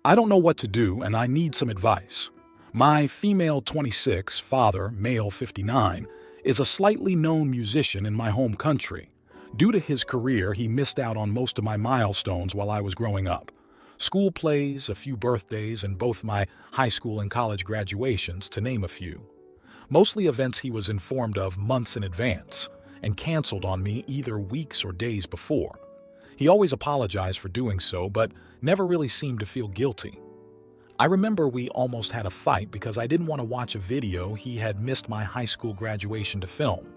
I don't know what to do and I need some advice. My female 26, father, male 59, is a slightly known musician in my home country. Due to his career, he missed out on most of my milestones while I was growing up. School plays, a few birthdays, and both my high school and college graduations, to name a few. Mostly events he was informed of months in advance and canceled on me either weeks or days before. He always apologized for doing so, but never really seemed to feel guilty. I remember we almost had a fight because I didn't want to watch a video he had missed my high school graduation to film.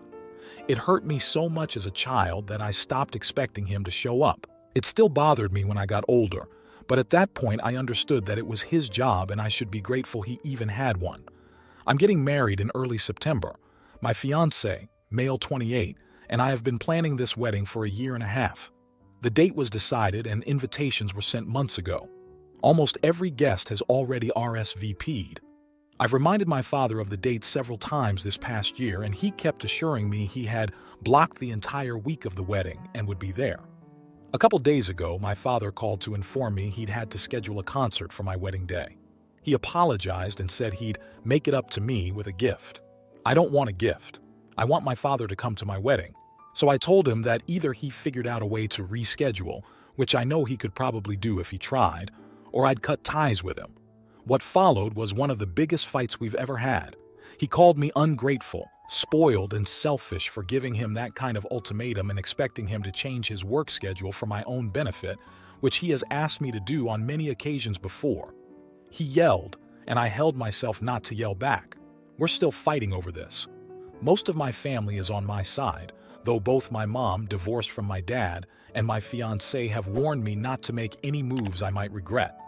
It hurt me so much as a child that I stopped expecting him to show up. It still bothered me when I got older, but at that point I understood that it was his job and I should be grateful he even had one. I'm getting married in early September. My fiancé, male 28, and I have been planning this wedding for a year and a half. The date was decided and invitations were sent months ago. Almost every guest has already RSVP'd. I've reminded my father of the date several times this past year, and he kept assuring me he had blocked the entire week of the wedding and would be there. A couple days ago, my father called to inform me he'd had to schedule a concert for my wedding day. He apologized and said he'd make it up to me with a gift. I don't want a gift. I want my father to come to my wedding. So I told him that either he figured out a way to reschedule, which I know he could probably do if he tried, or I'd cut ties with him. What followed was one of the biggest fights we've ever had. He called me ungrateful, spoiled, and selfish for giving him that kind of ultimatum and expecting him to change his work schedule for my own benefit, which he has asked me to do on many occasions before. He yelled, and I held myself not to yell back. We're still fighting over this. Most of my family is on my side, though both my mom, divorced from my dad, and my fiancé have warned me not to make any moves I might regret.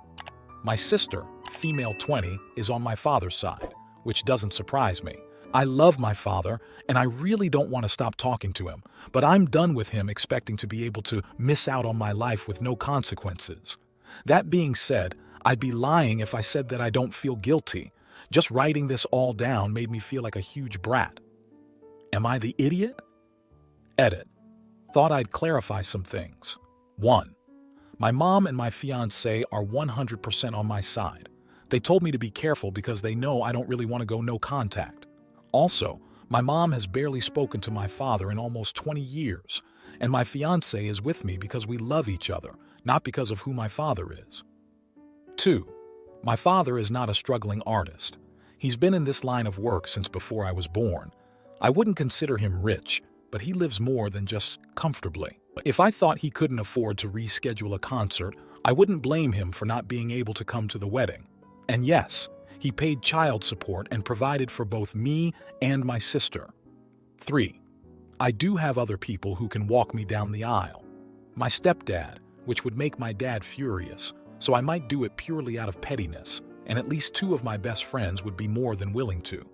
My sister, female 20, is on my father's side, which doesn't surprise me. I love my father, and I really don't want to stop talking to him, but I'm done with him expecting to be able to miss out on my life with no consequences. That being said, I'd be lying if I said that I don't feel guilty. Just writing this all down made me feel like a huge brat. Am I the idiot? Edit. Thought I'd clarify some things. 1. My mom and my fiancé are 100% on my side. They told me to be careful because they know I don't really want to go no contact. Also, my mom has barely spoken to my father in almost 20 years, and my fiancé is with me because we love each other, not because of who my father is. 2. My father is not a struggling artist. He's been in this line of work since before I was born. I wouldn't consider him rich, but he lives more than just comfortably. If I thought he couldn't afford to reschedule a concert, I wouldn't blame him for not being able to come to the wedding. And yes, he paid child support and provided for both me and my sister. 3. I do have other people who can walk me down the aisle. My stepdad, which would make my dad furious, so I might do it purely out of pettiness, and at least 2 of my best friends would be more than willing to.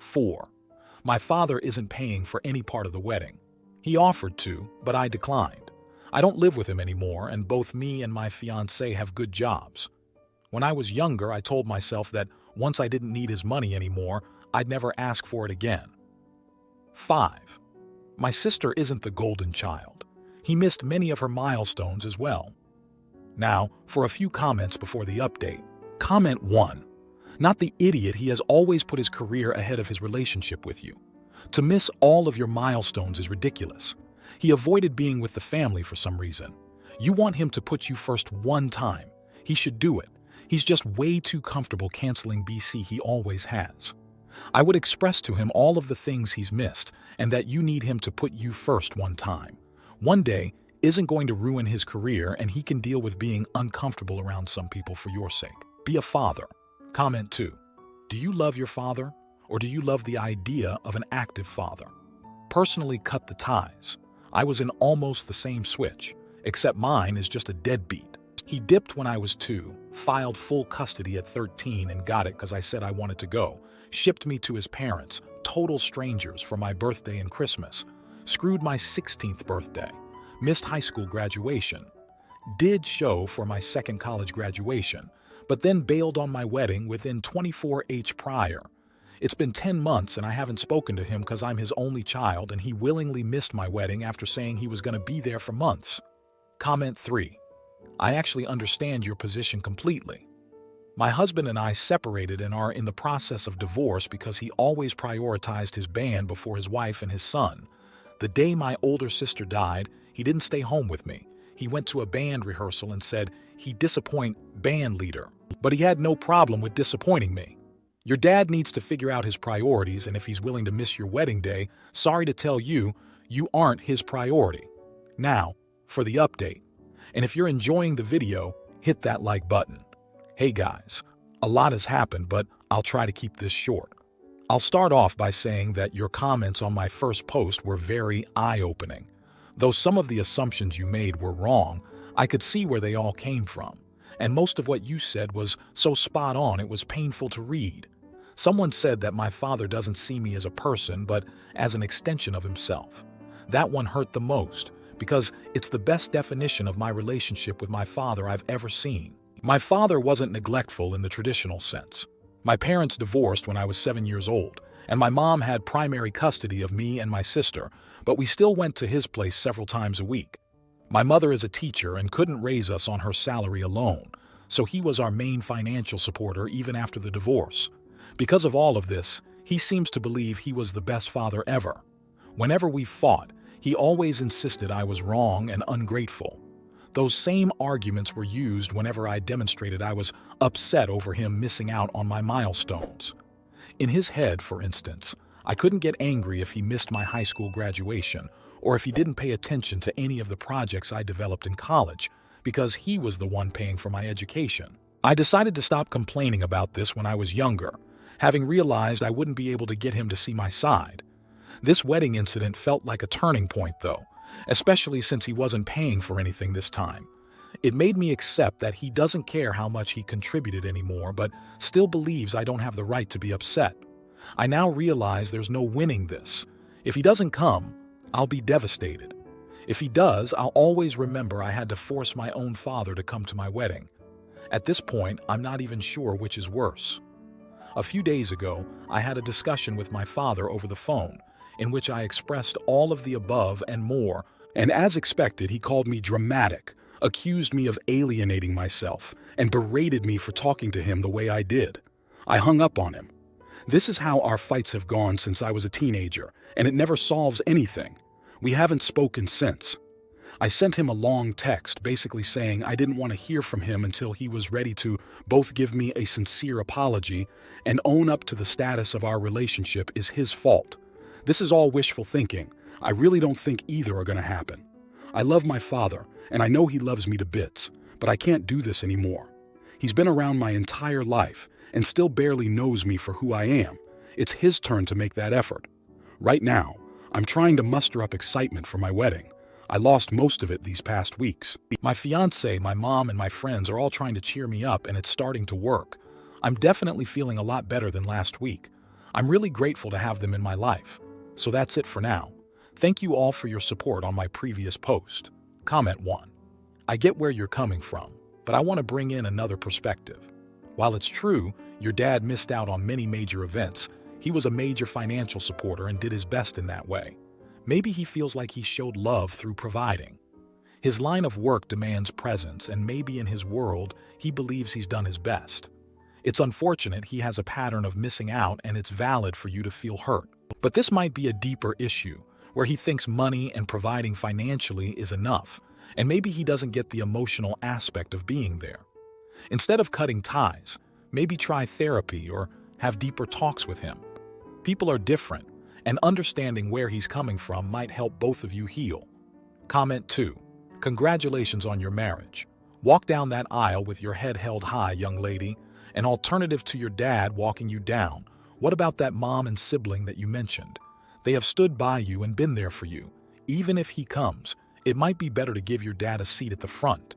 4. My father isn't paying for any part of the wedding. He offered to, but I declined. I don't live with him anymore, and both me and my fiancé have good jobs. When I was younger, I told myself that once I didn't need his money anymore, I'd never ask for it again. 5. My sister isn't the golden child. He missed many of her milestones as well. Now, for a few comments before the update. Comment 1. Not the idiot, he has always put his career ahead of his relationship with you. To miss all of your milestones is ridiculous. He avoided being with the family for some reason. You want him to put you first one time. He should do it. He's just way too comfortable canceling BC he always has. I would express to him all of the things he's missed and that you need him to put you first one time. One day isn't going to ruin his career and he can deal with being uncomfortable around some people for your sake. Be a father. Comment 2. Do you love your father, or do you love the idea of an active father? Personally, cut the ties. I was in almost the same switch, except mine is just a deadbeat. He dipped when I was 2, filed full custody at 13 and got it because I said I wanted to go, shipped me to his parents, total strangers, for my birthday and Christmas, screwed my 16th birthday, missed high school graduation, did show for my second college graduation, but then bailed on my wedding within 24h prior. It's been 10 months and I haven't spoken to him because I'm his only child and he willingly missed my wedding after saying he was going to be there for months. Comment 3. I actually understand your position completely. My husband and I separated and are in the process of divorce because he always prioritized his band before his wife and his son. The day my older sister died, he didn't stay home with me. He went to a band rehearsal and said he'd disappoint band leader. But he had no problem with disappointing me. Your dad needs to figure out his priorities, and if he's willing to miss your wedding day, sorry to tell you, you aren't his priority. Now, for the update. And if you're enjoying the video, hit that like button. Hey guys, a lot has happened, but I'll try to keep this short. I'll start off by saying that your comments on my first post were very eye-opening. Though some of the assumptions you made were wrong, I could see where they all came from. And most of what you said was so spot on it was painful to read. Someone said that my father doesn't see me as a person, but as an extension of himself. That one hurt the most, because it's the best definition of my relationship with my father I've ever seen. My father wasn't neglectful in the traditional sense. My parents divorced when I was 7 years old, and my mom had primary custody of me and my sister, but we still went to his place several times a week. My mother is a teacher and couldn't raise us on her salary alone, so he was our main financial supporter even after the divorce. Because of all of this, he seems to believe he was the best father ever. Whenever we fought, he always insisted I was wrong and ungrateful. Those same arguments were used whenever I demonstrated I was upset over him missing out on my milestones. In his head, for instance, I couldn't get angry if he missed my high school graduation or if he didn't pay attention to any of the projects I developed in college, because he was the one paying for my education. I decided to stop complaining about this when I was younger, having realized I wouldn't be able to get him to see my side. This wedding incident felt like a turning point, though, especially since he wasn't paying for anything this time. It made me accept that he doesn't care how much he contributed anymore, but still believes I don't have the right to be upset. I now realize there's no winning this. If he doesn't come, I'll be devastated. If he does, I'll always remember I had to force my own father to come to my wedding. At this point, I'm not even sure which is worse. A few days ago, I had a discussion with my father over the phone, in which I expressed all of the above and more, and as expected, he called me dramatic, accused me of alienating myself, and berated me for talking to him the way I did. I hung up on him. This is how our fights have gone since I was a teenager, and it never solves anything. We haven't spoken since. I sent him a long text basically saying I didn't want to hear from him until he was ready to both give me a sincere apology and own up to the status of our relationship is his fault. This is all wishful thinking. I really don't think either are going to happen. I love my father, and I know he loves me to bits, but I can't do this anymore. He's been around my entire life and still barely knows me for who I am. It's his turn to make that effort. Right now, I'm trying to muster up excitement for my wedding. I lost most of it these past weeks. My fiance, my mom, and my friends are all trying to cheer me up, and it's starting to work. I'm definitely feeling a lot better than last week. I'm really grateful to have them in my life. So that's it for now. Thank you all for your support on my previous post. Comment 1. I get where you're coming from, but I want to bring in another perspective. While it's true, your dad missed out on many major events, he was a major financial supporter and did his best in that way. Maybe he feels like he showed love through providing. His line of work demands presence, and maybe in his world, he believes he's done his best. It's unfortunate he has a pattern of missing out, and it's valid for you to feel hurt. But this might be a deeper issue, where he thinks money and providing financially is enough, and maybe he doesn't get the emotional aspect of being there. Instead of cutting ties, maybe try therapy or have deeper talks with him. People are different, and understanding where he's coming from might help both of you heal. Comment 2. Congratulations on your marriage. Walk down that aisle with your head held high, young lady. An alternative to your dad walking you down. What about that mom and sibling that you mentioned? They have stood by you and been there for you. Even if he comes, it might be better to give your dad a seat at the front.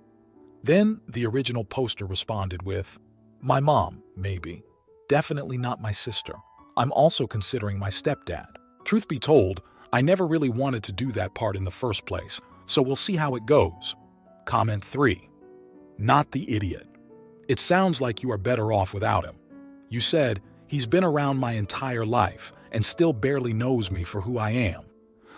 Then the original poster responded with, my mom, maybe. Definitely not my sister. I'm also considering my stepdad. Truth be told, I never really wanted to do that part in the first place, so we'll see how it goes. Comment 3. Not the idiot. It sounds like you are better off without him. You said, he's been around my entire life and still barely knows me for who I am.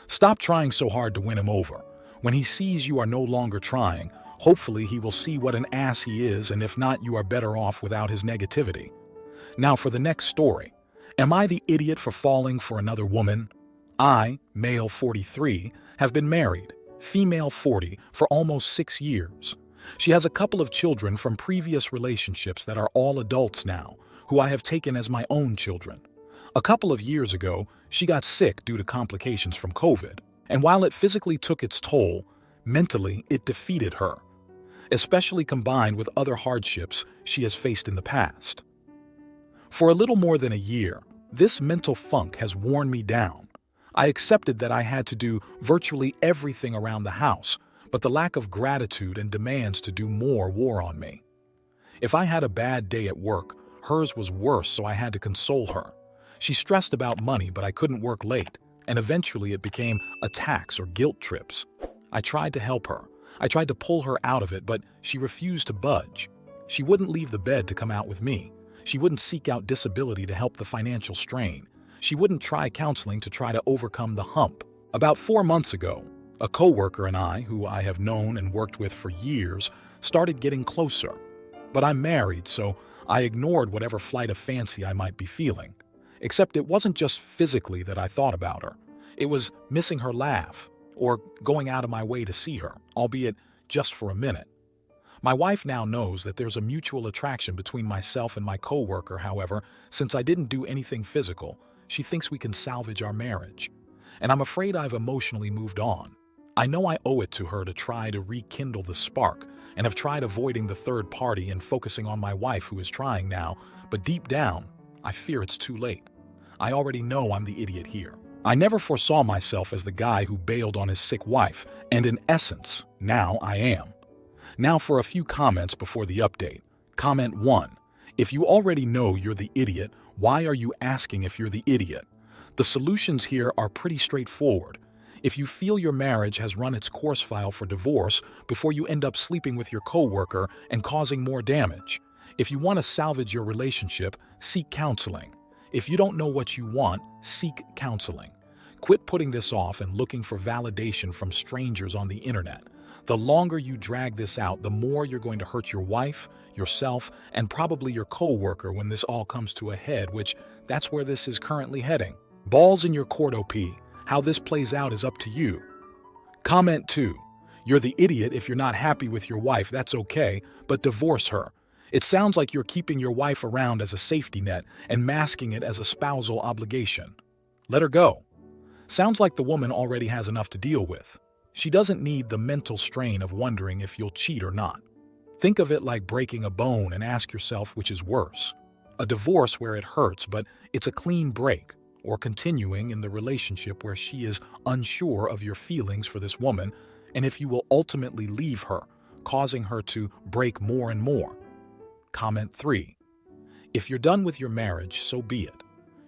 Stop trying so hard to win him over. When he sees you are no longer trying, Hopefully he will see what an ass he is, and if not, you are better off without his negativity. Now for the next story. Am I the idiot for falling for another woman? I, male 43, have been married, female 40, for almost 6 years. She has a couple of children from previous relationships that are all adults now, who I have taken as my own children. A couple of years ago, she got sick due to complications from COVID, and while it physically took its toll, mentally it defeated her, especially combined with other hardships she has faced in the past. For a little more than a year, this mental funk has worn me down. I accepted that I had to do virtually everything around the house, but the lack of gratitude and demands to do more wore on me. If I had a bad day at work, hers was worse, so I had to console her. She stressed about money, but I couldn't work late, and eventually it became attacks or guilt trips. I tried to help her. I tried to pull her out of it, but she refused to budge. She wouldn't leave the bed to come out with me. She wouldn't seek out disability to help the financial strain. She wouldn't try counseling to try to overcome the hump. About 4 months ago, a coworker and I, who I have known and worked with for years, started getting closer. But I'm married, so I ignored whatever flight of fancy I might be feeling. Except it wasn't just physically that I thought about her. It was missing her laugh, or going out of my way to see her, albeit just for a minute. My wife now knows that there's a mutual attraction between myself and my coworker. However, since I didn't do anything physical, she thinks we can salvage our marriage. And I'm afraid I've emotionally moved on. I know I owe it to her to try to rekindle the spark, and have tried avoiding the third party and focusing on my wife, who is trying now, but deep down, I fear it's too late. I already know I'm the idiot here. I never foresaw myself as the guy who bailed on his sick wife, and in essence, now I am. Now for a few comments before the update. Comment 1. If you already know you're the idiot, why are you asking if you're the idiot? The solutions here are pretty straightforward. If you feel your marriage has run its course, file for divorce before you end up sleeping with your coworker and causing more damage. If you want to salvage your relationship, seek counseling. If you don't know what you want, seek counseling. Quit putting this off and looking for validation from strangers on the internet. The longer you drag this out, the more you're going to hurt your wife, yourself, and probably your coworker when this all comes to a head, which that's where this is currently heading. Balls in your court, OP. How this plays out is up to you. Comment 2. You're the idiot if you're not happy with your wife, that's okay, but divorce her. It sounds like you're keeping your wife around as a safety net and masking it as a spousal obligation. Let her go. Sounds like the woman already has enough to deal with. She doesn't need the mental strain of wondering if you'll cheat or not. Think of it like breaking a bone and ask yourself which is worse. A divorce where it hurts, but it's a clean break, or continuing in the relationship where she is unsure of your feelings for this woman, and if you will ultimately leave her, causing her to break more and more. Comment 3. If you're done with your marriage, so be it.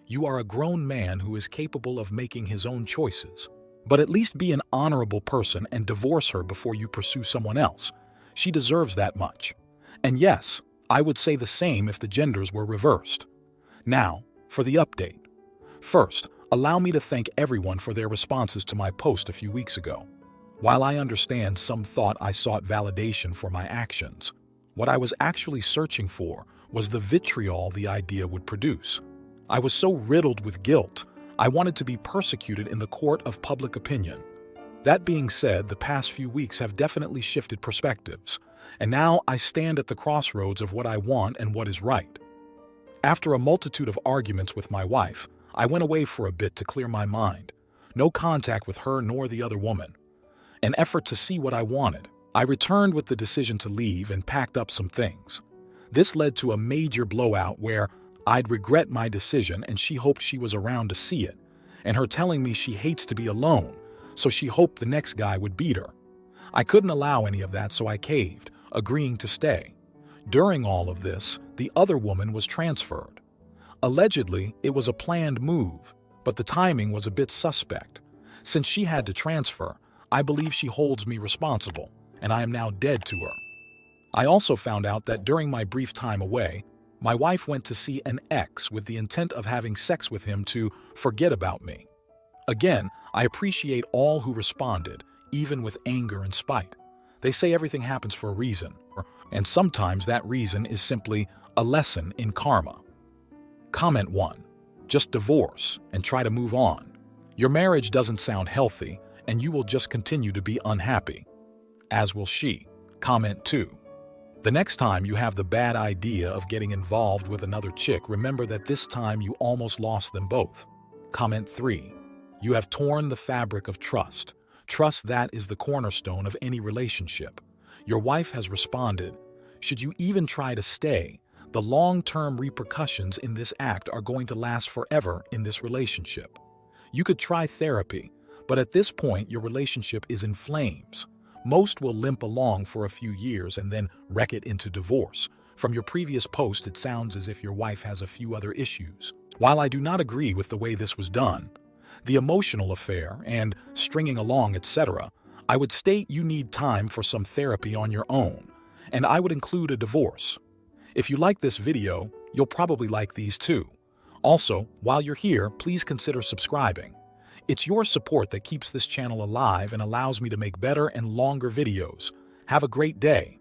You are a grown man who is capable of making his own choices. But at least be an honorable person and divorce her before you pursue someone else. She deserves that much. And yes, I would say the same if the genders were reversed. Now, for the update. First, allow me to thank everyone for their responses to my post a few weeks ago. While I understand some thought I sought validation for my actions, what I was actually searching for was the vitriol the idea would produce. I was so riddled with guilt, I wanted to be persecuted in the court of public opinion. That being said, the past few weeks have definitely shifted perspectives, and now I stand at the crossroads of what I want and what is right. After a multitude of arguments with my wife, I went away for a bit to clear my mind. No contact with her nor the other woman. An effort to see what I wanted. I returned with the decision to leave and packed up some things. This led to a major blowout where I'd regret my decision, and she hoped she was around to see it, and her telling me she hates to be alone, so she hoped the next guy would beat her. I couldn't allow any of that, so I caved, agreeing to stay. During all of this, the other woman was transferred. Allegedly, it was a planned move, but the timing was a bit suspect. Since she had to transfer, I believe she holds me responsible, and I am now dead to her. I also found out that during my brief time away, my wife went to see an ex with the intent of having sex with him to forget about me. Again, I appreciate all who responded, even with anger and spite. They say everything happens for a reason, and sometimes that reason is simply a lesson in karma. Comment 1. Just divorce and try to move on. Your marriage doesn't sound healthy, and you will just continue to be unhappy. As will she. Comment 2. The next time you have the bad idea of getting involved with another chick, remember that this time you almost lost them both. Comment 3. You have torn the fabric of trust. Trust, that is the cornerstone of any relationship. Your wife has responded. Should you even try to stay, the long-term repercussions in this act are going to last forever in this relationship. You could try therapy, but at this point your relationship is in flames. Most will limp along for a few years and then wreck it into divorce. From your previous post, it sounds as if your wife has a few other issues. While I do not agree with the way this was done, the emotional affair and stringing along, etc., I would state you need time for some therapy on your own, and I would include a divorce. If you like this video, you'll probably like these too. Also, while you're here, please consider subscribing. It's your support that keeps this channel alive and allows me to make better and longer videos. Have a great day.